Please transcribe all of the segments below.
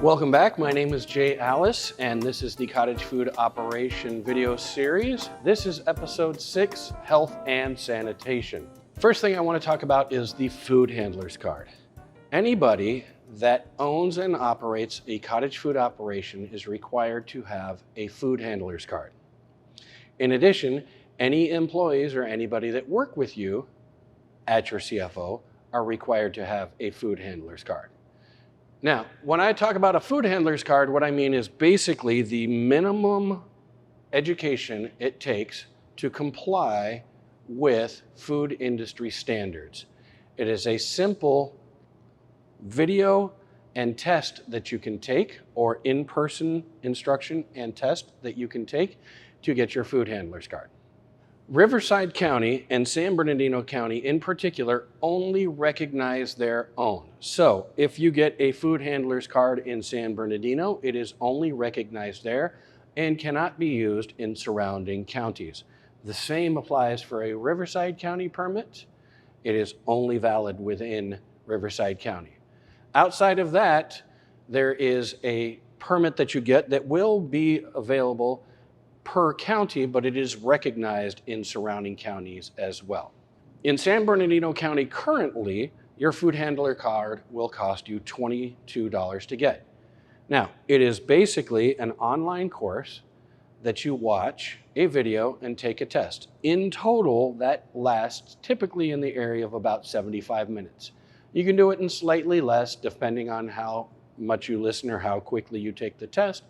Welcome back. My name is Jay Allis, and this is the Cottage Food Operation video series. This is episode 6, Health and Sanitation. First thing I want to talk about is the food handler's card. Anybody that owns and operates a cottage food operation is required to have a food handler's card. In addition, any employees or anybody that work with you at your CFO are required to have a food handler's card. Now, when I talk about a food handler's card, what I mean is basically the minimum education it takes to comply with food industry standards. It is a simple video and test that you can take, or in-person instruction and test that you can take to get your food handler's card. Riverside County and San Bernardino County in particular only recognize their own. So if you get a food handler's card in San Bernardino, it is only recognized there and cannot be used in surrounding counties. The same applies for a Riverside County permit. It is only valid within Riverside County. Outside of that, there is a permit that you get that will be available per county, but it is recognized in surrounding counties as well. In San Bernardino County currently, your food handler card will cost you $22 to get. Now, it is basically an online course that you watch a video and take a test. In total, that lasts typically in the area of about 75 minutes. You can do it in slightly less depending on how much you listen or how quickly you take the test.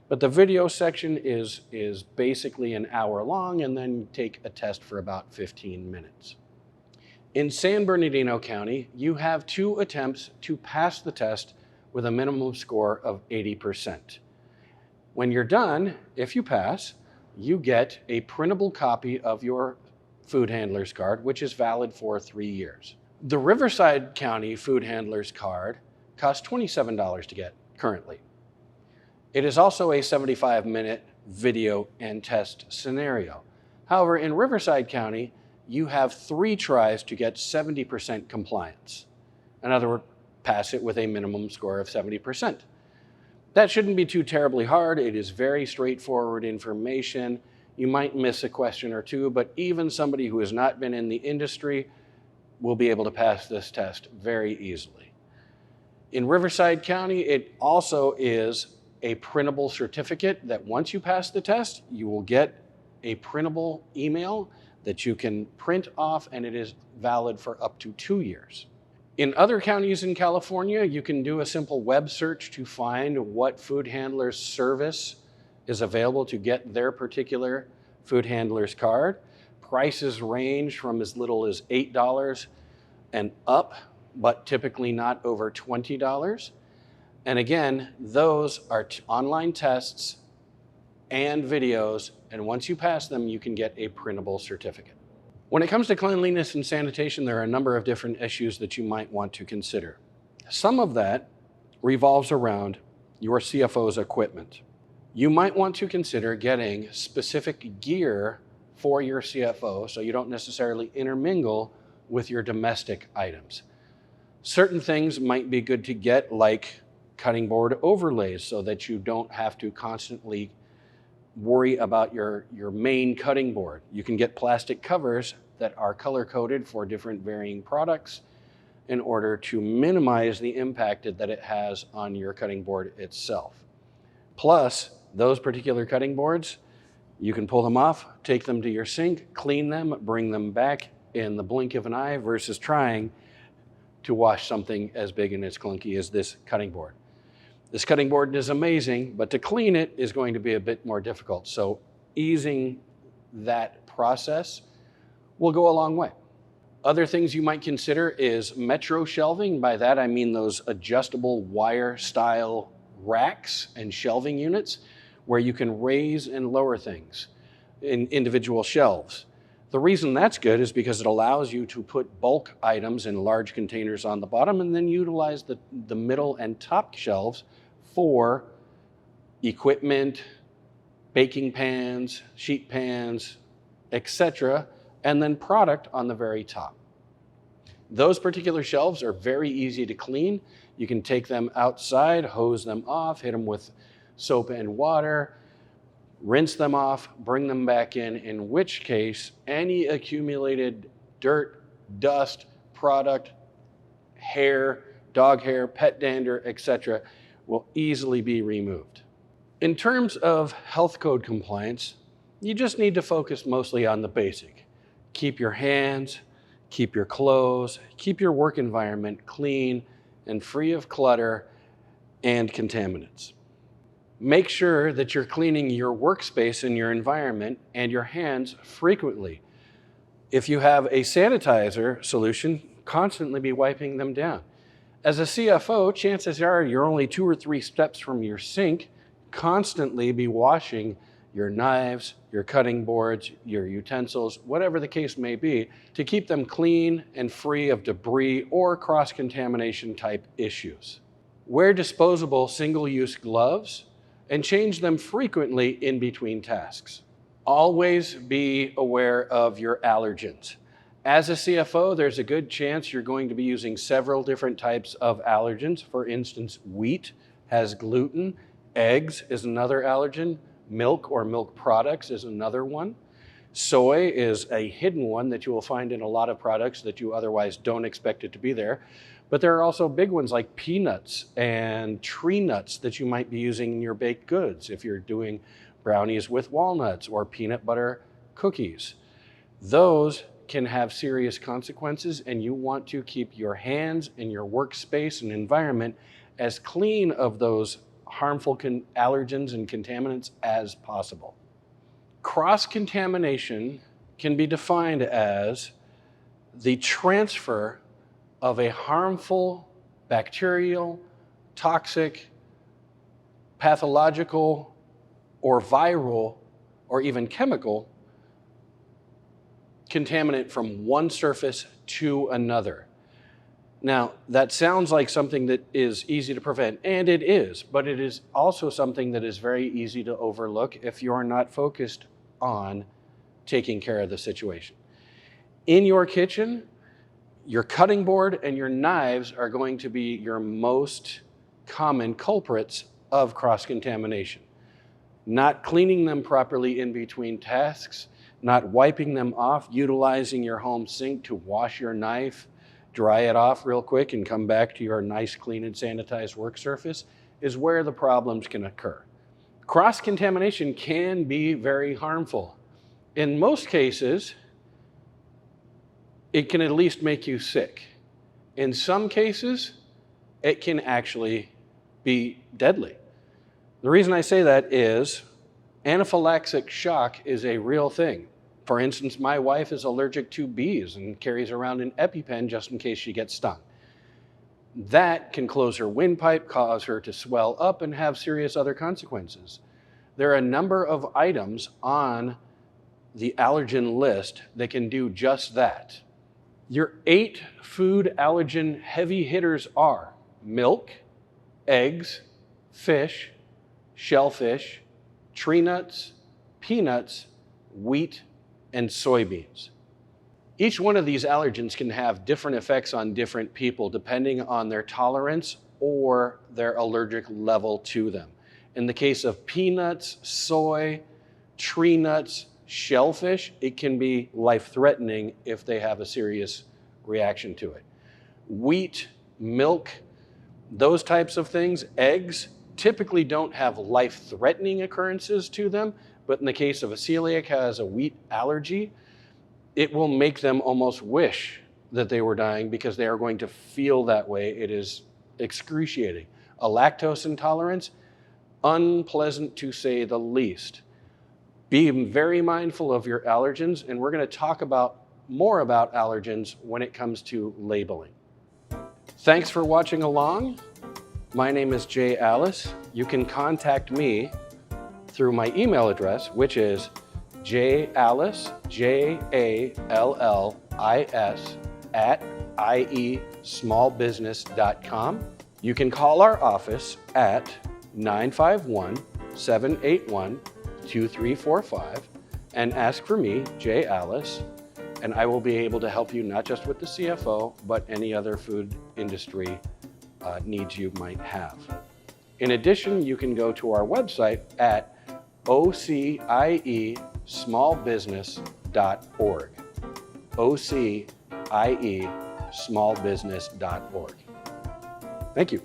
But the video section is basically an hour long, and then you take a test for about 15 minutes. In San Bernardino County, you have 2 attempts to pass the test with a minimum score of 80%. When you're done, if you pass, you get a printable copy of your food handler's card, which is valid for 3 years. The Riverside County food handler's card costs $27 to get currently. It is also a 75-minute video and test scenario. However, in Riverside County, you have 3 tries to get 70% compliance. In other words, pass it with a minimum score of 70%. That shouldn't be too terribly hard. It is very straightforward information. You might miss a question or two, but even somebody who has not been in the industry will be able to pass this test very easily. In Riverside County, it also is a printable certificate that once you pass the test, you will get a printable email that you can print off, and it is valid for up to 2 years. In other counties in California, you can do a simple web search to find what food handler's service is available to get their particular food handler's card. Prices range from as little as $8 and up, but typically not over $20. And again, those are online tests and videos, and once you pass them, you can get a printable certificate. When it comes to cleanliness and sanitation, there are a number of different issues that you might want to consider. Some of that revolves around your CFO's equipment. You might want to consider getting specific gear for your CFO so you don't necessarily intermingle with your domestic items. Certain things might be good to get, like cutting board overlays, so that you don't have to constantly worry about your main cutting board. You can get plastic covers that are color coded for different varying products in order to minimize the impact that it has on your cutting board itself. Plus, those particular cutting boards, you can pull them off, take them to your sink, clean them, bring them back in the blink of an eye versus trying to wash something as big and as clunky as this cutting board. This cutting board is amazing, but to clean it is going to be a bit more difficult. So easing that process will go a long way. Other things you might consider is metro shelving. By that, I mean those adjustable wire style racks and shelving units where you can raise and lower things in individual shelves. The reason that's good is because it allows you to put bulk items in large containers on the bottom and then utilize the middle and top shelves for equipment, baking pans, sheet pans, etc., and then product on the very top. Those particular shelves are very easy to clean, You can take them outside, hose them off, hit them with soap and water, rinse them off, bring them back in which case any accumulated dirt, dust, product, hair, dog hair, pet dander, etc. will easily be removed. In terms of health code compliance, you just need to focus mostly on the basic. Keep your hands, keep your clothes, keep your work environment clean and free of clutter and contaminants. Make sure that you're cleaning your workspace and your environment and your hands frequently. If you have a sanitizer solution, constantly be wiping them down. As a CFO, chances are you're only 2 or 3 steps from your sink. Constantly be washing your knives, your cutting boards, your utensils, whatever the case may be, to keep them clean and free of debris or cross-contamination type issues. Wear disposable single-use gloves and change them frequently in between tasks. Always be aware of your allergens. As a CFO, there's a good chance you're going to be using several different types of allergens. For instance, wheat has gluten, eggs is another allergen, milk or milk products is another one. Soy is a hidden one that you will find in a lot of products that you otherwise don't expect it to be there. But there are also big ones like peanuts and tree nuts that you might be using in your baked goods if you're doing brownies with walnuts or peanut butter cookies. Those can have serious consequences, and you want to keep your hands and your workspace and environment as clean of those harmful allergens and contaminants as possible. Cross-contamination can be defined as the transfer of a harmful bacterial, toxic, pathological, or viral, or even chemical contaminant from one surface to another. Now, that sounds like something that is easy to prevent, and it is, but it is also something that is very easy to overlook if you're not focused on taking care of the situation. In your kitchen, your cutting board and your knives are going to be your most common culprits of cross-contamination. Not cleaning them properly in between tasks, not wiping them off, utilizing your home sink to wash your knife, dry it off real quick and come back to your nice, clean and sanitized work surface is where the problems can occur. Cross-contamination can be very harmful. In most cases, it can at least make you sick. In some cases, it can actually be deadly. The reason I say that is anaphylactic shock is a real thing. For instance, my wife is allergic to bees and carries around an EpiPen just in case she gets stung. That can close her windpipe, cause her to swell up, and have serious other consequences. There are a number of items on the allergen list that can do just that. Your 8 food allergen heavy hitters are milk, eggs, fish, shellfish, tree nuts, peanuts, wheat, and soybeans. Each one of these allergens can have different effects on different people depending on their tolerance or their allergic level to them. In the case of peanuts, soy, tree nuts, shellfish, it can be life-threatening if they have a serious reaction to it. Wheat, milk, those types of things, eggs, typically don't have life-threatening occurrences to them, but in the case of a celiac has a wheat allergy, it will make them almost wish that they were dying because they are going to feel that way. It is excruciating. A lactose intolerance, unpleasant to say the least. Be very mindful of your allergens, and we're going to talk more about allergens when it comes to labeling. Thanks for watching along. My name is Jay Allis. You can contact me through my email address, which is jallis, JALLIS, @iesmallbusiness.com. You can call our office at 951-781-2345 and ask for me, Jay Allis, and I will be able to help you not just with the CFO, but any other food industry needs you might have. In addition, you can go to our website at OCIESmallbusiness.org. OCIESmallbusiness.org. Thank you.